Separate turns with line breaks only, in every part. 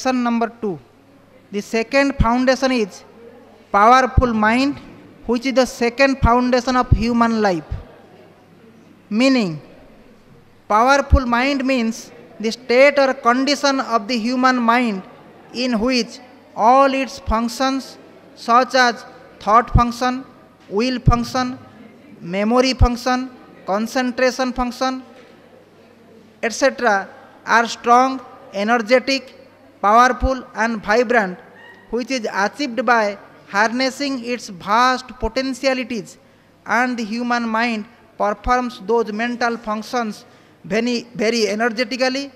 Number 2. The second foundation is powerful mind, which is the second foundation of human life. Meaning, powerful mind means the state or condition of the human mind in which all its functions, such as thought function, will function, memory function, concentration function, etc., are strong, energetic, powerful, and vibrant, which is achieved by harnessing its vast potentialities, and the human mind performs those mental functions very energetically,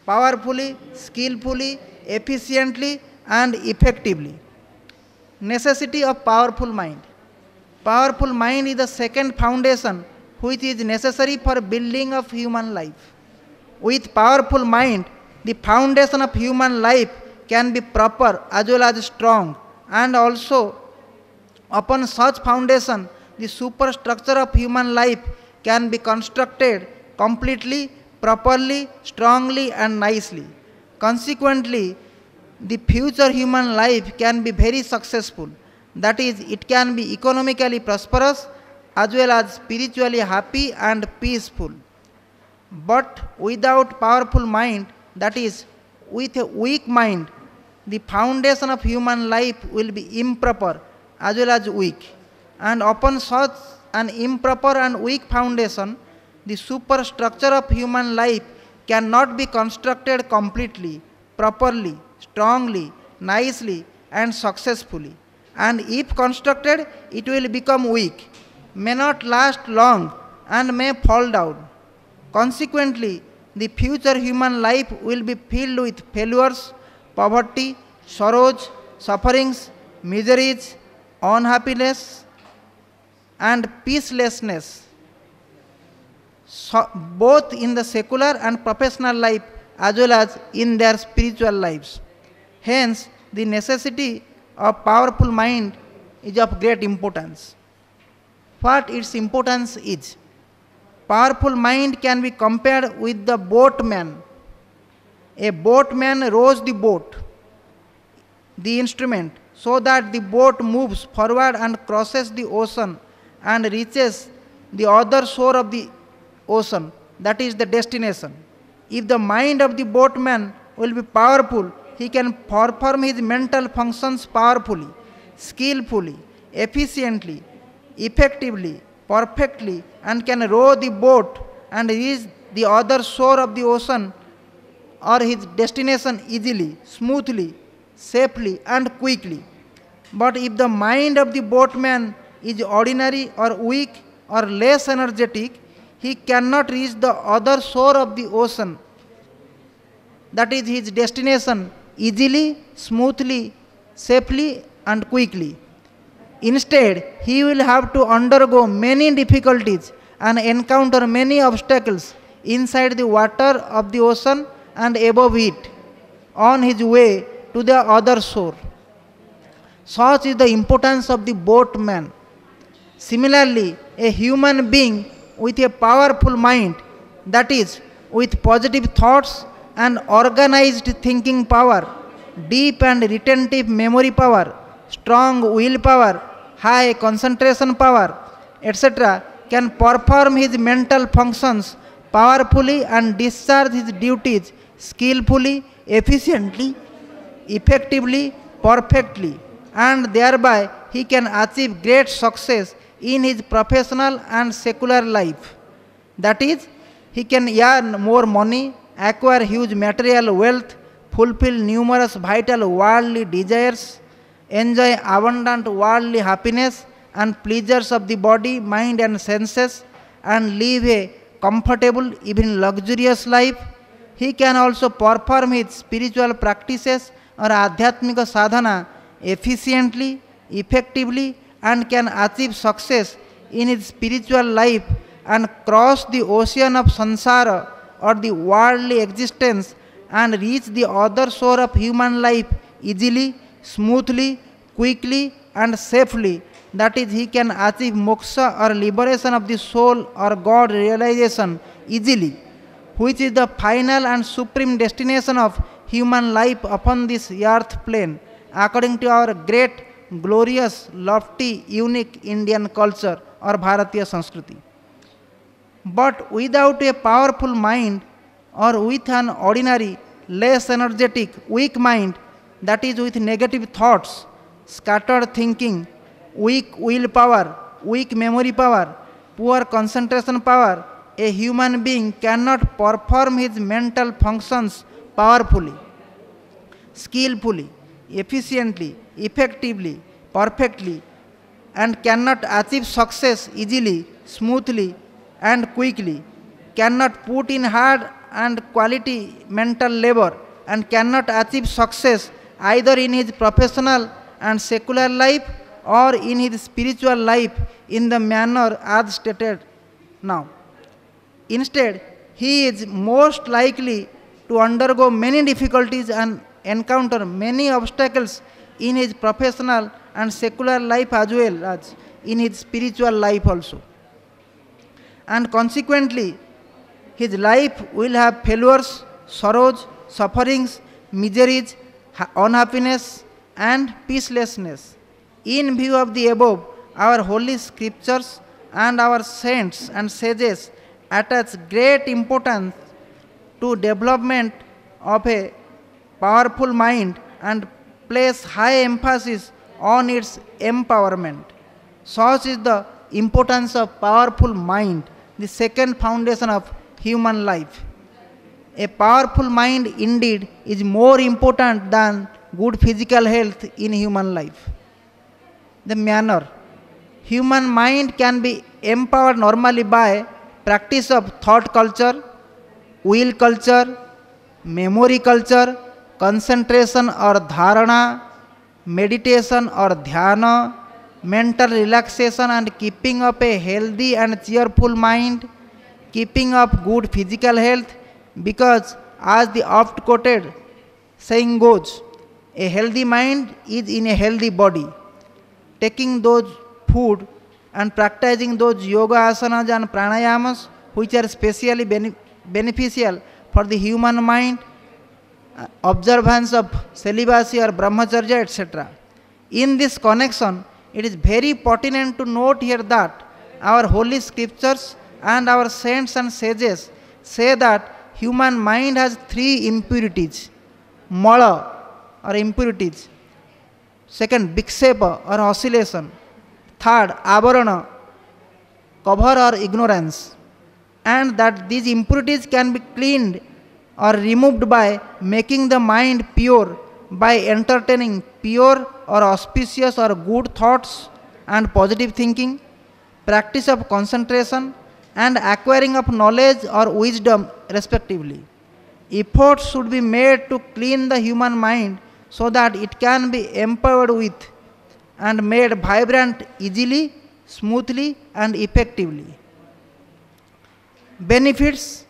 powerfully, skillfully, efficiently, and effectively. Necessity of powerful mind. Powerful mind is the second foundation which is necessary for building of human life. With powerful mind, the foundation of human life can be proper as well as strong, and also upon such foundation the superstructure of human life can be constructed completely, properly, strongly, and nicely. Consequently, the future human life can be very successful. That is, it can be economically prosperous as well as spiritually happy and peaceful. But without powerful mind, that is, with a weak mind, the foundation of human life will be improper as well as weak. And upon such an improper and weak foundation, the superstructure of human life cannot be constructed completely, properly, strongly, nicely, and successfully. And if constructed, it will become weak, may not last long, and may fall down. Consequently, the future human life will be filled with failures, poverty, sorrows, sufferings, miseries, unhappiness, and peacelessness, so both in the secular and professional life as well as in their spiritual lives. Hence, the necessity of powerful mind is of great importance. What its importance is? Powerful mind can be compared with the boatman. A boatman rows the boat, the instrument, so that the boat moves forward and crosses the ocean and reaches the other shore of the ocean, that is the destination. If the mind of the boatman will be powerful, he can perform his mental functions powerfully, skillfully, efficiently, effectively, perfectly, and can row the boat and reach the other shore of the ocean or his destination easily, smoothly, safely, and quickly. But if the mind of the boatman is ordinary or weak or less energetic, he cannot reach the other shore of the ocean, that is his destination, easily, smoothly, safely, and quickly. Instead, he will have to undergo many difficulties and encounter many obstacles inside the water of the ocean and above it on his way to the other shore. Such is the importance of the boatman. Similarly, a human being with a powerful mind, that is, with positive thoughts and organized thinking power, deep and retentive memory power, strong will power, high concentration power, etc., can perform his mental functions powerfully and discharge his duties skillfully, efficiently, effectively, perfectly, and thereby he can achieve great success in his professional and secular life. That is, he can earn more money, acquire huge material wealth, fulfill numerous vital worldly desires, enjoy abundant worldly happiness and pleasures of the body, mind, and senses, and live a comfortable, even luxurious life. He can also perform his spiritual practices or adhyatmika sadhana efficiently, effectively, and can achieve success in his spiritual life and cross the ocean of samsara or the worldly existence and reach the other shore of human life easily, smoothly, quickly, and safely. That is, he can achieve moksha or liberation of the soul or God realization easily, which is the final and supreme destination of human life upon this earth plane according to our great, glorious, lofty, unique Indian culture or Bharatiya Sanskriti. But without a powerful mind or with an ordinary, less energetic, weak mind, that is with negative thoughts, scattered thinking, weak willpower, weak memory power, poor concentration power, a human being cannot perform his mental functions powerfully, skillfully, efficiently, effectively, perfectly, and cannot achieve success easily, smoothly, and quickly, cannot put in hard and quality mental labor, and cannot achieve success either in his professional and secular life or in his spiritual life in the manner as stated now. Instead, he is most likely to undergo many difficulties and encounter many obstacles in his professional and secular life as well as in his spiritual life also. And consequently, his life will have failures, sorrows, sufferings, miseries, unhappiness, and peacelessness. In view of the above, our holy scriptures and our saints and sages attach great importance to development of a powerful mind and place high emphasis on its empowerment. Such is the importance of powerful mind, the second foundation of human life. A powerful mind indeed is more important than good physical health in human life. The manner. Human mind can be empowered normally by practice of thought culture, will culture, memory culture, concentration or dharana, meditation or dhyana, mental relaxation and keeping up a healthy and cheerful mind, keeping up good physical health, because as the oft quoted saying goes, a healthy mind is in a healthy body. Taking those food and practicing those yoga asanas and pranayamas which are specially beneficial for the human mind, observance of celibacy or brahmacharya, etc. In this connection, it is very pertinent to note here that our holy scriptures and our saints and sages say that human mind has three impurities: mala or impurities, second vikshepa or oscillation, third avarana, cover or ignorance, and that these impurities can be cleaned or removed by making the mind pure by entertaining pure or auspicious or good thoughts and positive thinking, practice of concentration, and acquiring of knowledge or wisdom respectively. Efforts should be made to clean the human mind so that it can be empowered with and made vibrant easily, smoothly, and effectively. Benefits.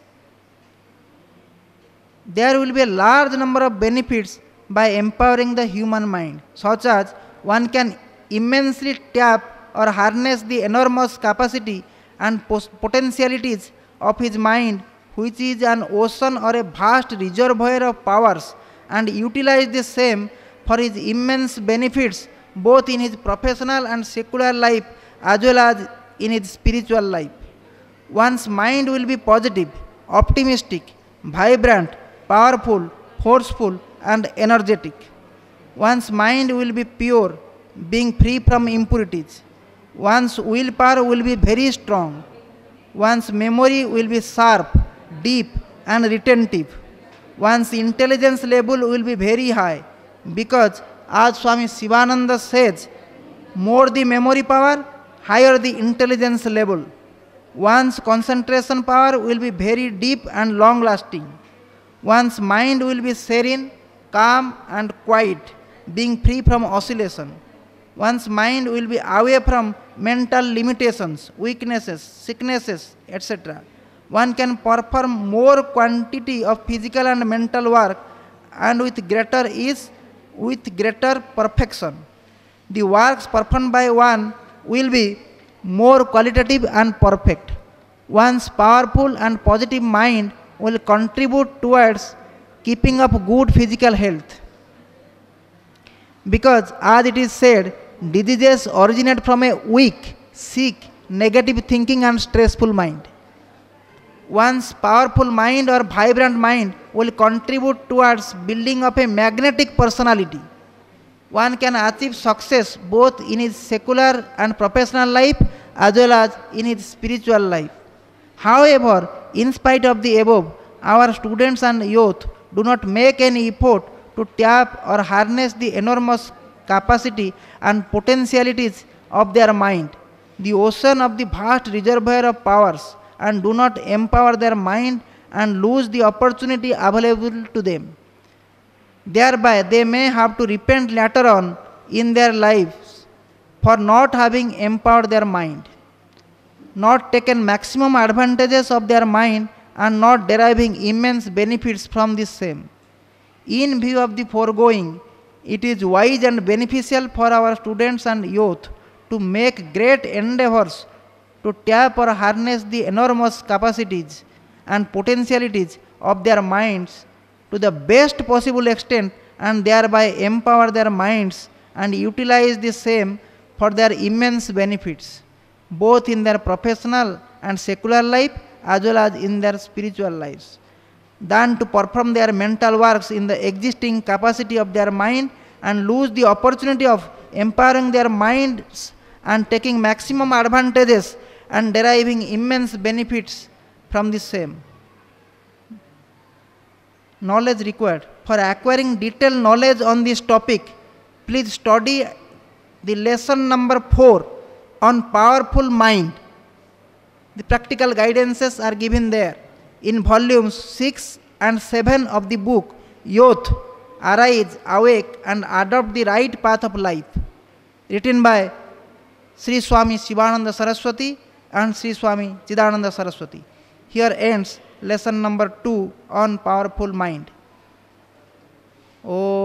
There will be a large number of benefits by empowering the human mind, such as one can immensely tap or harness the enormous capacity and potentialities of his mind, which is an ocean or a vast reservoir of powers, and utilize the same for his immense benefits both in his professional and secular life as well as in his spiritual life. One's mind will be positive, optimistic, vibrant, powerful, forceful, and energetic. One's mind will be pure, being free from impurities. One's willpower will be very strong. One's memory will be sharp, deep, and retentive. One's intelligence level will be very high, because as Swami Sivananda says, more the memory power, higher the intelligence level. One's concentration power will be very deep and long lasting. One's mind will be serene, calm, and quiet, being free from oscillation. One's mind will be away from mental limitations, weaknesses, sicknesses, etc. One can perform more quantity of physical and mental work and with greater ease, with greater perfection. The works performed by one will be more qualitative and perfect. One's powerful and positive mind will contribute towards keeping up good physical health. Because as it is said, diseases originate from a weak, sick, negative thinking and stressful mind. One's powerful mind or vibrant mind will contribute towards building up a magnetic personality. One can achieve success both in his secular and professional life as well as in his spiritual life. However, in spite of the above, our students and youth do not make any effort to tap or harness the enormous capacity and potentialities of their mind, the ocean of the vast reservoir of powers, and do not empower their mind and lose the opportunity available to them. Thereby, they may have to repent later on in their lives for not having empowered their mind, not taken maximum advantages of their mind, and not deriving immense benefits from the same. In view of the foregoing, it is wise and beneficial for our students and youth to make great endeavors to tap or harness the enormous capacities and potentialities of their minds to the best possible extent and thereby empower their minds and utilize the same for their immense benefits, both in their professional and secular life as well as in their spiritual lives, than to perform their mental works in the existing capacity of their mind and lose the opportunity of empowering their minds and taking maximum advantages and deriving immense benefits from the same. Knowledge required. For acquiring detailed knowledge on this topic, please study the lesson number 4 on powerful mind. The practical guidances are given there in volumes 6 and 7 of the book Youth, Arise, Awake and Adopt the Right Path of Life, written by Sri Swami Shivananda Saraswati and Sri Swami Chidananda Saraswati. Here ends lesson number 2 on powerful mind. Om